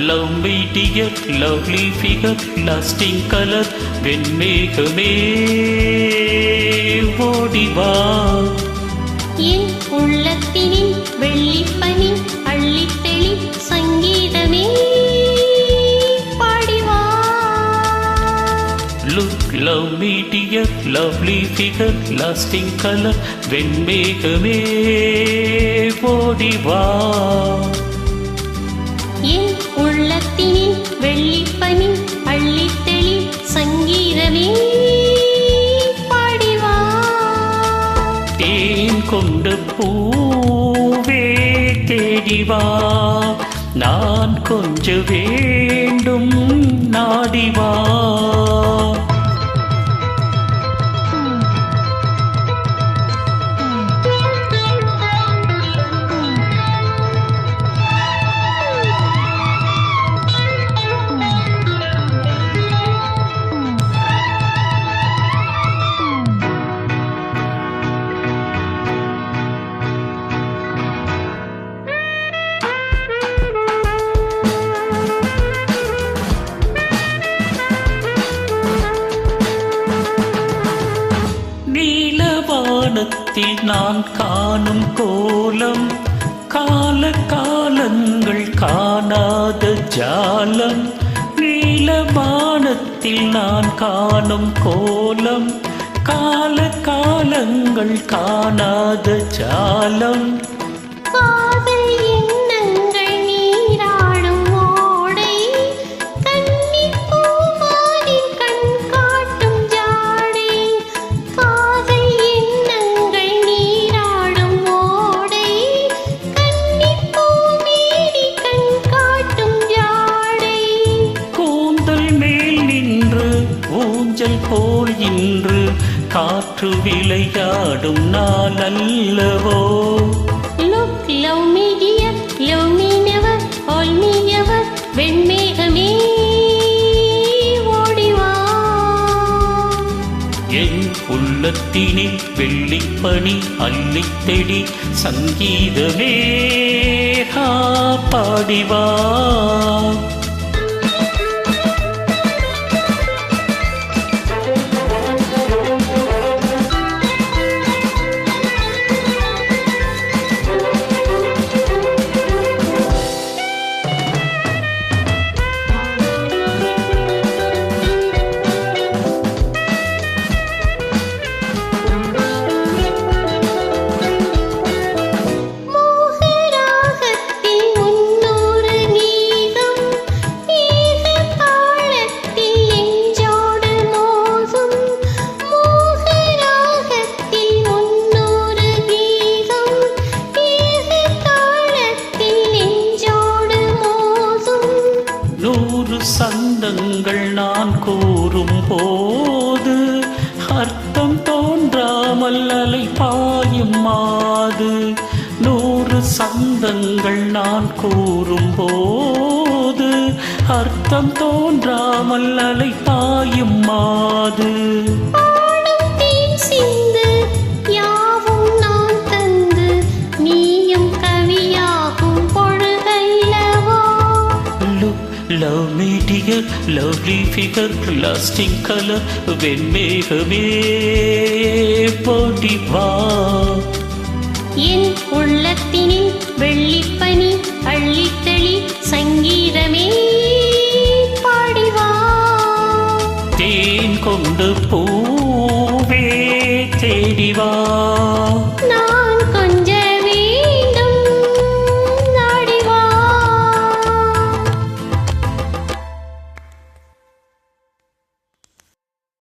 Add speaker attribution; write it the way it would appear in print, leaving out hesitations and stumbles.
Speaker 1: love me dear, lovely figure, lasting color, வெண்மேகமே ஓடிவா.
Speaker 2: என் உள்ளத்தினில் வெள்ளிப்பனி அள்ளித்தெளி சங்கீதமே பாடிவா.
Speaker 1: Look, love me dear, lovely figure, lasting color, வெண்மேகமே ஓடிவா.
Speaker 2: என் உள்ளத்தினில் வெள்ளிப்பனி அள்ளித்தெளி சங்கீதமே பாடிவா.
Speaker 1: தேன் கொண்ட பூவே தேடிவா, நான் கொஞ்ச வேண்டும் நாடிவா. வானத்தில் நான் காணும் கோலம், கால காலங்கள் காணாத ஜாலம். நீல வானத்தில் நான் காணும் கோலம், கால காலங்கள் காணாத ஜாலம். ஊஞ்சல் போல் இன்று காற்று விளையாடும் நாள் அல்லவோ.
Speaker 2: Look, love me dear, love me never, hold me ever, வெண்மேகமே ஓடிவா.
Speaker 1: என் உள்ளத்தினில் வெள்ளிப்பனி அள்ளித்தெளி சங்கீதமே பாடிவா. சந்தங்கள் நான் கூறும் போது அர்த்தம் தோன்றாமல் அலை பாயும் மாது. 100 சந்தங்கள் நான் கூறும் போது அர்த்தம் தோன்றாமல் அலை பாயும் மாது. Love me dear, lovely figure, lasting color, வெண்மேகமே ஓடிவா.
Speaker 2: என் உள்ளத்தினில் வெள்ளிப்பனி அள்ளித்தெளி சங்கீதமே பாடிவா.
Speaker 1: தேன் கொண்டு பூவே தேடிவா.